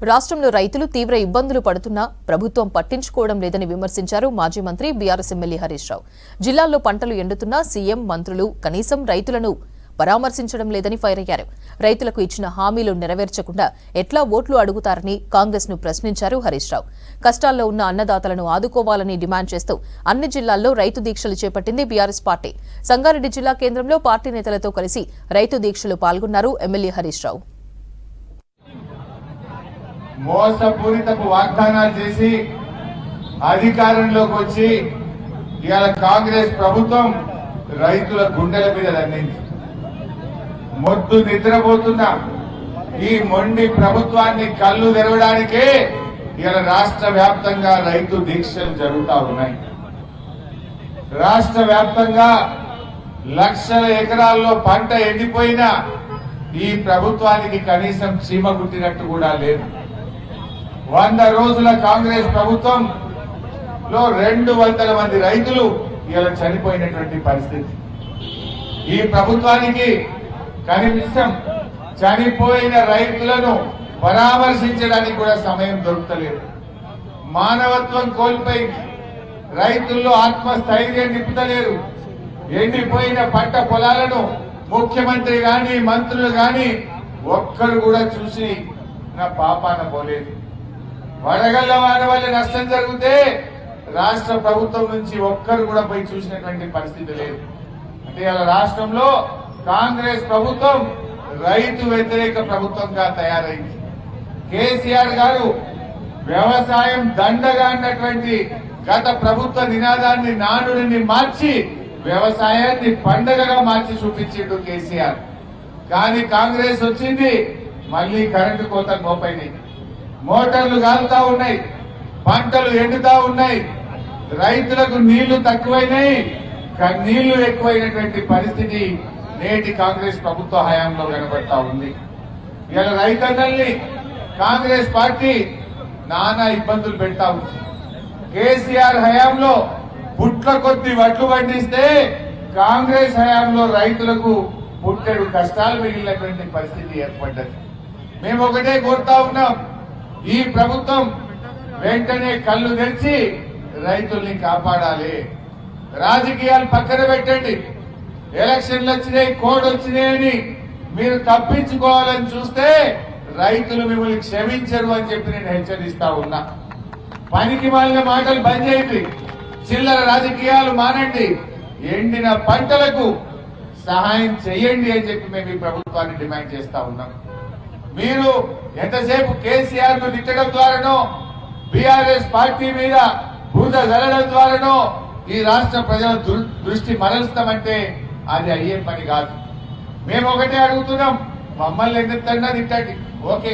రాష్ట్రంలో రైతులు తీవ్ర ఇబ్బందులు పడుతున్నా ప్రభుత్వం పట్టించుకోవడం లేదని విమర్శించారు మాజీ మంత్రి బీఆర్ఎస్ ఎమ్మెల్యే హరీష్ రావు. జిల్లాల్లో పంటలు ఎండుతున్నా సీఎం మంత్రులు కనీసం రైతులను పరామర్శించడం లేదని ఫైర్ అయ్యారు. రైతులకు ఇచ్చిన హామీలు నెరవేర్చకుండా ఎట్లా ఓట్లు అడుగుతారని కాంగ్రెస్ ను ప్రశ్నించారు హరీష్ రావు. కష్టాల్లో ఉన్న అన్నదాతలను ఆదుకోవాలని డిమాండ్ చేస్తూ అన్ని జిల్లాల్లో రైతు దీక్షలు చేపట్టింది బీఆర్ఎస్ పార్టీ. సంగారెడ్డి జిల్లా కేంద్రంలో పార్టీ నేతలతో కలిసి రైతు దీక్షలు పాల్గొన్నారు ఎమ్మెల్యే హరీష్ రావు. మోసపూరితపు వాగ్దానాలు చేసి అధికారంలోకి వచ్చి ఇవాళ కాంగ్రెస్ ప్రభుత్వం రైతుల గుండెల మీద దండింది. మొద్దు నిద్రపోతున్న ఈ మొండి ప్రభుత్వాన్ని కళ్ళు తెరవడానికే ఇవాళ రాష్ట్ర వ్యాప్తంగా రైతు దీక్షలు జరుగుతా ఉన్నాయి. రాష్ట్ర వ్యాప్తంగా లక్షల ఎకరాల్లో పంట ఎండిపోయినా ఈ ప్రభుత్వానికి కనీసం చీమ గుట్టినట్టు కూడా లేదు. 100 రోజుల కాంగ్రెస్ ప్రభుత్వంలో 200 మంది రైతులు ఇలా చనిపోయినటువంటి పరిస్థితి. ఈ ప్రభుత్వానికి కనీసం చనిపోయిన రైతులను పరామర్శించడానికి కూడా సమయం దొరుకుతలేదు. మానవత్వం కోల్పోయింది. రైతుల్లో ఆత్మస్థైర్యం నింపుతలేరు. ఎండిపోయిన పంట పొలాలను ముఖ్యమంత్రి గాని మంత్రులు గాని ఒక్కరు కూడా చూసి నా పాపాన పోలేదు. వడగళ్ల వాన వల్ల నష్టం జరిగితే రాష్ట్ర ప్రభుత్వం నుంచి ఒక్కరు కూడా పోయి చూసినటువంటి పరిస్థితి లేదు. అంటే ఇలా రాష్ట్రంలో కాంగ్రెస్ ప్రభుత్వం రైతు వ్యతిరేక ప్రభుత్వంగా తయారైంది. కేసీఆర్ గారు వ్యవసాయం దండగా అన్నటువంటి గత ప్రభుత్వ నినాదాన్ని నానుడిని మార్చి వ్యవసాయాన్ని పండగగా మార్చి చూపించిండు కేసీఆర్. కానీ కాంగ్రెస్ వచ్చింది, మళ్లీ కరెంటు కోత మోపైనాయి, మోటార్లు కాలుతా ఉన్నాయి, పంటలు ఎండుతా ఉన్నాయి, రైతులకు నీళ్లు తక్కువైనాయి, నీళ్లు ఎక్కువైనటువంటి పరిస్థితి నేటి కాంగ్రెస్ ప్రభుత్వ హయాంలో కనబడతా ఉంది. ఇలా రైతన్నల్ని కాంగ్రెస్ పార్టీ నానా ఇబ్బందులు పెడతా ఉంది. కేసీఆర్ హయాంలో పుట్ల కొద్ది వడ్లు పండిస్తే కాంగ్రెస్ హయాంలో రైతులకు పుట్టెడు కష్టాలు మిగిలినటువంటి పరిస్థితి ఏర్పడ్డది. మేము ఒకటే కోరుతా ఉన్నాం, ఈ ప్రభుత్వం వెంటనే కళ్ళు తెరిచి రైతుల్ని కాపాడాలి. రాజకీయాలు పక్కన పెట్టండి. ఎలక్షన్లు వచ్చినాయి, కోడ్ వచ్చినాయని మీరు తప్పించుకోవాలని చూస్తే రైతులు మిమ్మల్ని క్షమించరు అని చెప్పి నేను హెచ్చరిస్తా ఉన్నా. పనికి మాలిన మాటలు బంద్ చేయండి, చిల్లర రాజకీయాలు మానండి, ఎండిన పంటలకు సహాయం చేయండి అని చెప్పి మేము ఈ ప్రభుత్వాన్ని డిమాండ్ చేస్తా ఉన్నాం. మీరు ఎంతసేపు కేసీఆర్ ను తిట్టడం ద్వారానో బీఆర్ఎస్ పార్టీ మీద బూద జల్లడం ద్వారానో ఈ రాష్ట్ర ప్రజల దృష్టి మరలుస్తామంటే అది అయ్యే పని కాదు. మేము ఒకటే అడుగుతున్నాం, మమ్మల్ని ఎందుకన్నా తిట్టండి ఓకే,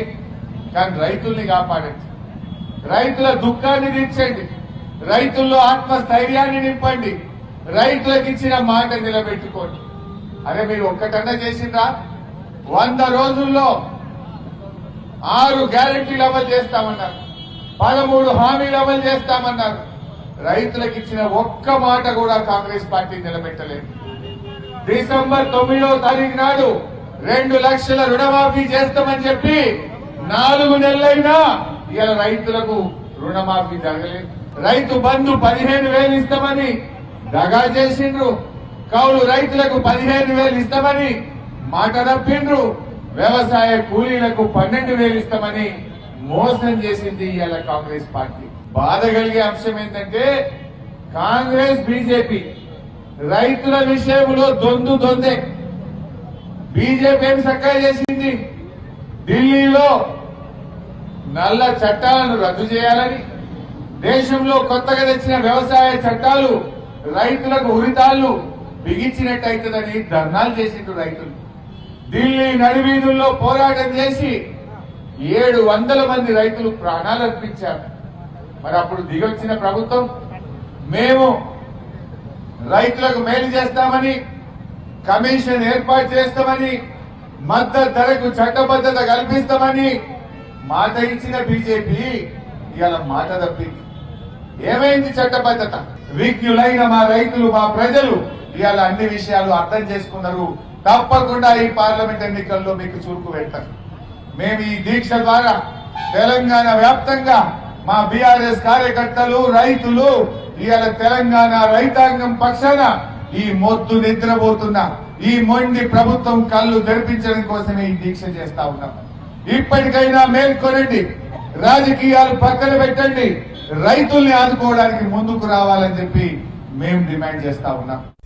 కానీ రైతుల్ని కాపాడండి, రైతుల దుఃఖాన్ని తీర్చండి, రైతుల్లో ఆత్మస్థైర్యాన్ని నింపండి, రైతులకు ఇచ్చిన మాట నిలబెట్టుకోండి. అరే మీరు ఒక్కటన్నా చేసిండ్రా? 100 రోజుల్లో 6 గ్యారెంటీలు అమలు చేస్తామన్నారు, 13 హామీలు అమలు చేస్తామన్నారు. రైతులకు ఇచ్చిన ఒక్క మాట కూడా కాంగ్రెస్ పార్టీ నిలబెట్టలేదు. డిసెంబర్ 9వ తారీఖు నాడు 2 లక్షల రుణమాఫీ చేస్తామని చెప్పి 4 నెలలైనా ఇలా రైతులకు రుణమాఫీ జరగలేదు. రైతు బంధు 15,000 ఇస్తామని దగా చేసిండ్రు. కౌలు రైతులకు 15,000 ఇస్తామని మాట తప్పిండ్రు. వ్యవసాయ కూలీలకు 12,000 ఇస్తామని మోసం చేసింది ఇలా కాంగ్రెస్ పార్టీ. బాధ కలిగే అంశం ఏంటంటే కాంగ్రెస్ బీజేపీ రైతుల విషయంలో దొందే. బీజేపీ ఏం చక్కగా చేసింది, ఢిల్లీలో నల్ల చట్టాలను రద్దు చేయాలని, దేశంలో కొత్తగా తెచ్చిన వ్యవసాయ చట్టాలు రైతులకు ఉరితాళ్లు బిగించినట్టయితుందని ధర్నాలు చేసిండ్రు రైతులు. ఢిల్లీ నడివీధుల్లో పోరాటం చేసి 700 మంది రైతులు ప్రాణాలు అర్పించారు. మరి అప్పుడు దిగొచ్చిన ప్రభుత్వం మేము రైతులకు మేలు చేస్తామని, కమిషన్ ఏర్పాటు చేస్తామని, మద్దతు ధరకు చట్టబద్ధత కల్పిస్తామని మాట ఇచ్చిన బీజేపీ ఇవాళ మాట తప్పింది. ఏమైంది చట్టబద్ధత? విజ్ఞులైన మా రైతులు, మా ప్రజలు ఇవాళ అన్ని విషయాలు అర్థం చేసుకున్నారు. తప్పకుండా ఈ పార్లమెంట్ ఎన్నికల్లో మీకు చురుకు పెడతారు. మేము ఈ దీక్ష ద్వారా తెలంగాణ వ్యాప్తంగా మా బీఆర్ఎస్ కార్యకర్తలు రైతులు ఇవాళ తెలంగాణ రైతాంగం పక్షాన ఈ మొద్దు నిద్రపోతున్న ఈ మొండి ప్రభుత్వం కళ్ళు తెరిపించడం కోసమే ఈ దీక్ష చేస్తా ఉన్నాం. ఇప్పటికైనా మేల్కొనండి, రాజకీయాలు పక్కన పెట్టండి, రైతుల్ని ఆదుకోవడానికి ముందుకు రావాలని చెప్పి మేము డిమాండ్ చేస్తా ఉన్నాం.